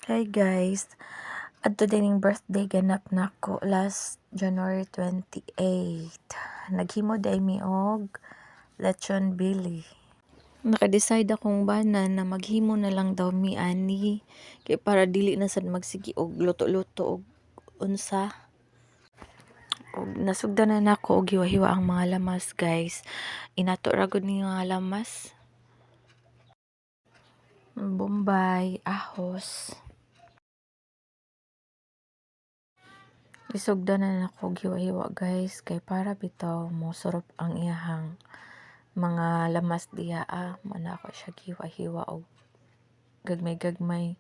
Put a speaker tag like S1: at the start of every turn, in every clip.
S1: Hi guys, adto dining birthday ganap nako last January 28. Naghimo day mi og lechon bili. Naka-decide akong banan na maghimo na lang daw mi ani kay para dili na sad magsigi og luto-luto og unsa. Og nasugdanan nako og hiwa-hiwa ang mga lamas guys. Inato ra gud ni nga lamas. Bombay, ahos. Isugdanan ako hiwa-hiwa guys kay para bitaw mo surop ang iyahang mga lamas diha mana ako siya hiwa-hiwa og gagmay-gagmay.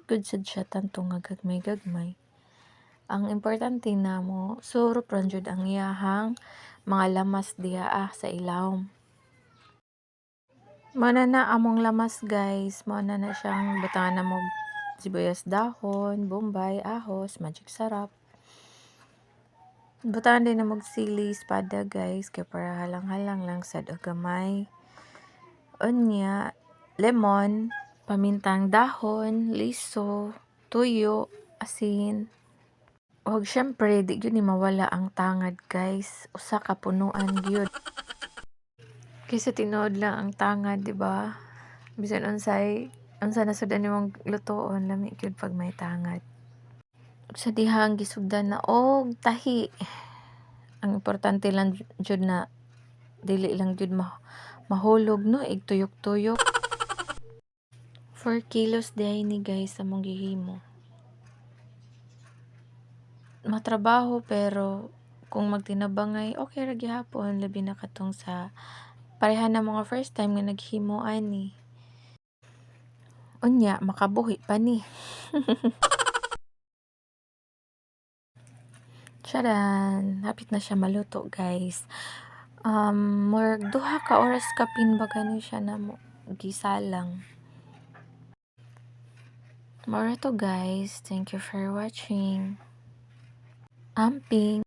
S1: Good sad siya tanto nga gagmay-gagmay. Ang importante na mo surop ra jud ang iyahang mga lamas diha sa ilawom. Mana na among lamas guys, mana na siyang butangan mo sibuyas dahon, bombay, ahos, magic sarap. Butangan din na magsili espada guys kay para halang-halang lang sad og gamay. Unya, lemon, pamintang dahon, liso, tuyo, asin. Og syempre di gyud ni mawala ang tangad guys. Usa ka punuan gyud. Kaysa tinuod lang ang tangad, di ba? Bisan unsa na sad nimong lutoon lami gyud pag may tangad. Sa dihang gisugdan na og tahi. Ang importante lang jud na dili lang jud mahulog no ig tuyok-tuyok. 4 kilos diay ni guys among gihimo. Matrabaho pero kung magtinabangay okay ra gihapon labi na katong sa pareha na mga first time nga naghimo ani. Unya makabuhi pa ni. Charan! Hapit na siya maluto, guys. More 2 ka oras kapin ba gani siya na mo gisalang. More to guys. Thank you for watching. Amping!